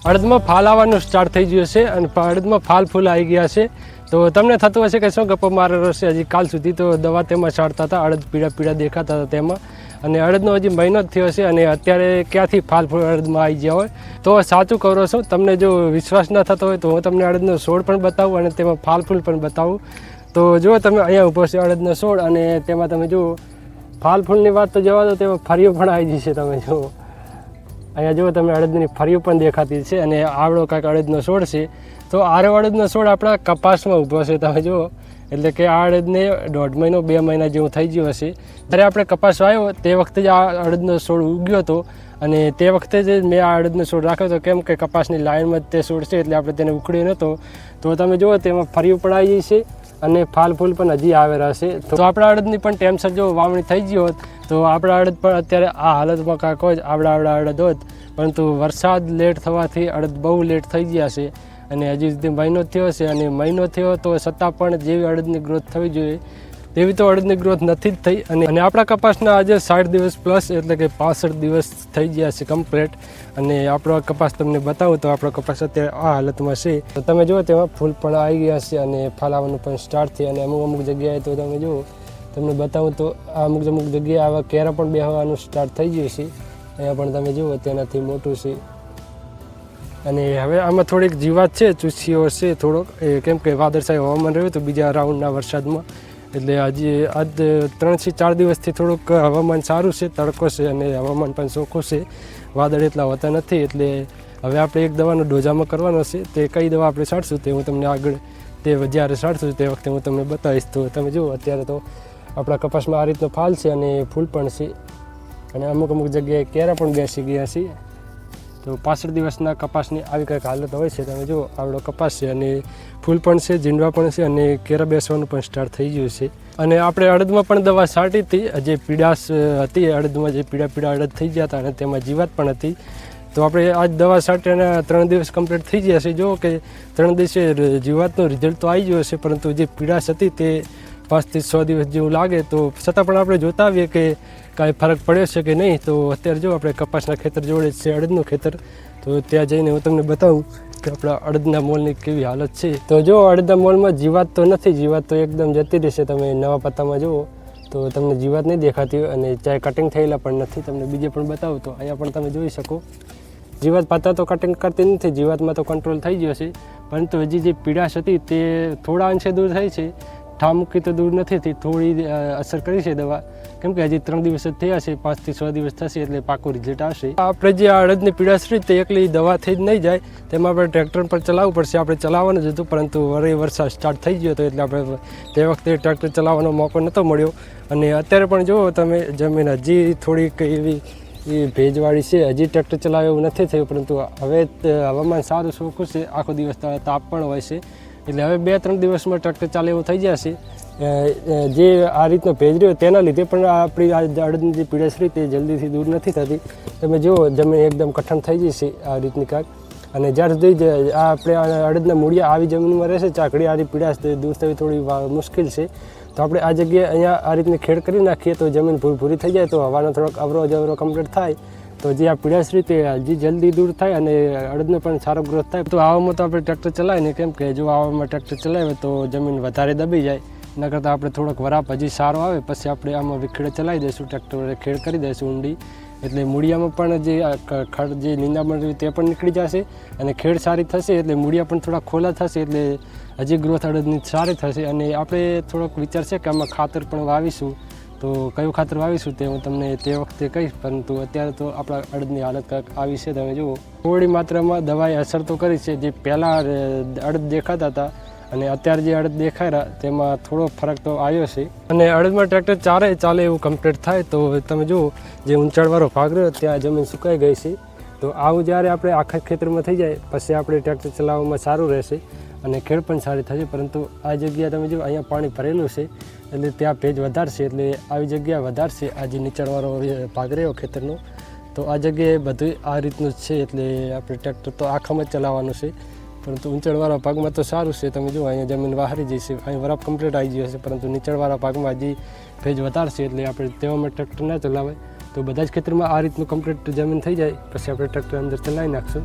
અડદમાં ફાલ આવવાનું સ્ટાર્ટ થઈ ગયું છે અને અડદમાં ફાલ ફૂલ આવી ગયા છે. તો તમને થતું હશે કે શું ગપ્પો મારેલો છે, હજી કાલ સુધી તો દવા તેમાં છાંટતા હતા, અડદ પીળા પીળા દેખાતા હતા તેમાં, અને અડદનો હજી મહિનો જ થયો છે અને અત્યારે ક્યાંથી ફાલ ફૂલ અડદમાં આવી ગયા હોય. તો સાચું કહો છો, તમને જો વિશ્વાસ ન થતો હોય તો હું તમને અડદનો છોડ પણ બતાવું અને તેમાં ફાલ ફૂલ પણ બતાવું. તો જો તમે અહીંયા ઊભો છે અડદનો છોડ અને તેમાં તમે જુઓ ફાલ ફૂલની વાત તો જવા દો, તેમાં ફરીઓ પણ આવી જશે. તમે જુઓ અહીંયા જુઓ તમે અડદની ફરીઓ પણ દેખાતી છે અને આવડો કાંઈક અડદનો છોડ છે. તો આરો અડદનો છોડ આપણા કપાસમાં ઊભો છે તમે જુઓ, એટલે કે આ અડદને 1.5 મહિનો 2 મહિના જેવું થઈ ગયું હશે. જ્યારે આપણે કપાસ વાવ્યો તે વખતે જ આ અડદનો છોડ ઉગ્યો હતો અને તે વખતે જ મેં આ અડદનો છોડ રાખ્યો હતો, કેમ કે કપાસની લાઇનમાં જ તે છોડ છે એટલે આપણે તેને ઉખડ્યો નહોતો. તો તમે જુઓ તેમાં ફરીઓ પણ આવી છે અને ફાલ ફૂલ પણ હજી આવેલા છે. તો આપણા અડદની પણ ટાઈમસર જો વાવણી થઈ ગઈ હોત તો આપણા અડદ પણ અત્યારે આ હાલતમાં કાંઈક હોય આવડા અડદ હોત, પરંતુ વરસાદ લેટ થવાથી અડદ બહુ લેટ થઈ ગયા છે અને હજી સુધી મહિનો થયો છે. અને મહિનો થયો તો છતાં પણ જેવી અડદની ગ્રોથ થવી જોઈએ તેવી તો અડદની ગ્રોથ નથી જ થઈ. અને આપણા કપાસના આજે 60 દિવસ પ્લસ એટલે કે 65 દિવસ થઈ ગયા છે કમ્પ્લીટ. અને આપણો કપાસ તમને બતાવું તો આપણો કપાસ અત્યારે આ હાલતમાં છે. તો તમે જુઓ તેમાં ફૂલ પણ આવી ગયા છે અને ફાલાવાનું પણ સ્ટાર્ટ થઈ. અને અમુક જગ્યાએ તો તમે જુઓ તમને બતાવું તો અમુક જગ્યાએ આવા કેરા પણ બેહવાનું સ્ટાર્ટ થઈ ગયું છે. અહીંયા પણ તમે જુઓ તેનાથી મોટું છે. અને હવે આમાં થોડીક જીવાત છે, ચૂસીઓ છે થોડોક, કેમ કે વાદળછાયું હવામાન રહ્યું તો બીજા રાઉન્ડના વરસાદમાં, એટલે હજી આજ 3 થી 4 દિવસથી થોડુંક હવામાન સારું છે, તડકો છે અને હવામાન પણ ચોખ્ખું છે, વાદળ એટલા હોતા નથી. એટલે હવે આપણે એક દવાનો ડોઝામાં કરવાનો છે. તે કઈ દવા આપણે છાંટશું તે હું તમને આગળ તે જ્યારે છાંટશું તે વખતે હું તમને બતાવીશ. તો તમે જુઓ અત્યારે તો આપણા કપાસમાં આ રીતનો ફાલ છે અને ફૂલ પણ છે અને અમુક જગ્યાએ કેરા પણ બેસી ગયા છે. તો 65 દિવસના કપાસની આવી કંઈક હાલત હોય છે. તમે જુઓ આવડો કપાસ છે અને ફૂલ પણ છે, ઝીંડવા પણ છે અને કેરા બેસવાનું પણ સ્ટાર્ટ થઈ ગયું છે. અને આપણે અડદમાં પણ દવા છાંટી હતી, જે પીડાશ હતી અડદમાં, જે પીળા અડદ થઈ ગયા હતા અને તેમાં જીવાત પણ હતી. તો આપણે આજ દવા છાંટીને 3 દિવસ કમ્પ્લીટ થઈ ગયા છે. જો કે 3 દિવસે જીવાતનો રિઝલ્ટ તો આવી ગયો છે, પરંતુ જે પીડાશ હતી તે 5 થી 6 દિવસ જેવું લાગે. તો છતાં પણ આપણે જોતા આવીએ કે કાંઈ ફરક પડ્યો છે કે નહીં. તો અત્યારે જો આપણે કપાસના ખેતર જોડે છે અડદનું ખેતર, તો ત્યાં જઈને હું તમને બતાવું કે આપણા અડદના મોલની કેવી હાલત છે. તો જો અડદના મોલમાં જીવાત તો નથી, જીવાત તો એકદમ જતી રહેશે. તમે નવા પત્તામાં જુઓ તો તમને જીવાત નહીં દેખાતી હોય અને ચાહે કટિંગ થયેલા પણ નથી. તમને બીજે પણ બતાવું તો અહીંયા પણ તમે જોઈ શકો જીવાત પત્તા તો કટિંગ કરતી નથી, જીવાતમાં તો કંટ્રોલ થઈ ગયો છે, પરંતુ હજી જે પીડાશ હતી તે થોડા અંશે દૂર થઈ છે. ઠામુકી તો દૂર નથી થઈ, થોડી અસર કરી છે દવા, કેમ કે હજી 3 દિવસ જ થયા છે, 5 થી 6 દિવસ થશે એટલે પાકું રિઝલ્ટ આવશે. આપણે જે અડદની પીડાશ રહી તે એકલી દવાથી જ નહીં જાય, તેમાં આપણે ટ્રેક્ટર પર ચલાવવું પડશે. આપણે ચલાવવાનું જ હતું, પરંતુ વરસાદ સ્ટાર્ટ થઈ ગયો હતો એટલે આપણે તે વખતે ટ્રેક્ટર ચલાવવાનો મોકો નહોતો મળ્યો. અને અત્યારે પણ જુઓ તમે જમીન હજી થોડીક એવી ભેજવાળી છે, હજી ટ્રેક્ટર ચલાવે એવું નથી થયું, પરંતુ હવે હવામાન સારું ચોખ્ખું છે, આખો દિવસ તાપ પણ હોય છે, એટલે હવે 2-3 દિવસમાં ટ્રેક્ટર ચાલે એવું થઈ જશે. જે આ રીતનો ભેજ રહ્યો તેના લીધે પણ આપણી આ અડદની જે પીડાશ રહી તે જલ્દીથી દૂર નથી થતી. તમે જુઓ જમીન એકદમ કઠણ થઈ જશે આ રીતની કાંક. અને જ્યાં સુધી આ આપણે અડદના મૂળિયા આવી જમીનમાં રહેશે ચાકડી આરી પીડાશ દૂર થવી થોડી મુશ્કેલ છે. તો આપણે આ જગ્યાએ અહીંયા આ રીતની ખેડ કરી નાખીએ તો જમીન ભૂરી થઈ જાય, તો હવાનો થોડોક અવરો કમ્પ્લીટ થાય, તો જે આ પીડાશ રીતે હજી જલ્દી દૂર થાય અને અડદનો પણ સારો ગ્રોથ થાય. તો આવામાં તો આપણે ટ્રેક્ટર ચલાવીને, કેમ કે જો આવામાં ટ્રેક્ટર ચલાવે તો જમીન વધારે દબી જાય, એના કરતાં આપણે થોડોક વરાપ હજી સારો આવે પછી આપણે આમાં વિખેડે ચલાવી દઈશું, ટ્રેક્ટર વડે ખેડ કરી દઈશું ઊંડી, એટલે મૂળિયામાં પણ જે ખડ જે નિંદામણ રહ્યું તે પણ નીકળી જશે અને ખેડ સારી થશે એટલે મૂળિયા પણ થોડા ખોલા થશે, એટલે હજી ગ્રોથ અડદની સારી થશે. અને આપણે થોડોક વિચાર છે કે આમાં ખાતર પણ વાવીશું, તો કયું ખાતર વાવીશું તે હું તમને તે વખતે કહીશ, પરંતુ અત્યારે તો આપણા અડદની હાલત કાંઈક આવી છે. તમે જુઓ થોડી માત્રામાં દવાએ અસર તો કરી છે. જે પહેલાં અડદ દેખાતા હતા અને અત્યારે જે અડદ દેખાય તેમાં થોડો ફરક તો આવ્યો છે. અને અડદમાં ટ્રેક્ટર ચાલે એવું કમ્પ્લીટ થાય તો તમે જુઓ જે ઊંચાણવાળો ભાગ રહ્યો ત્યાં જમીન સુકાઈ ગઈ છે. તો આવું જ્યારે આપણે આખા ખેતરમાં થઈ જાય પછી આપણે ટ્રેક્ટર ચલાવવામાં સારું રહેશે અને ખેડ પણ સારી થશે. પરંતુ આ જગ્યા તમે જુઓ અહીંયા પાણી ભરેલું છે એટલે ત્યાં ભેજ વધારશે, એટલે આવી જગ્યા વધારશે. આ જે નીચાણવાળો ભાગ રહ્યો ખેતરનો, તો આ જગ્યાએ બધું આ રીતનું જ છે, એટલે આપણે ટ્રેક્ટર તો આખામાં જ ચલાવવાનું છે. પરંતુ ઊંચાણવાળા ભાગમાં તો સારું છે. તમે જુઓ અહીંયા જમીન વહારી જશે, અહીં વરાપ કમ્પ્લીટ આવી ગયો છે, પરંતુ નીચાણવાળા ભાગમાં હજી ભેજ વધારશે એટલે આપણે તેવામાં ટ્રેક્ટર ના ચલાવાય. તો બધા જ ખેતરમાં આ રીતનું કમ્પ્લીટ જમીન થઈ જાય પછી આપણે ટ્રેક્ટર અંદર ચલાવી નાખશું.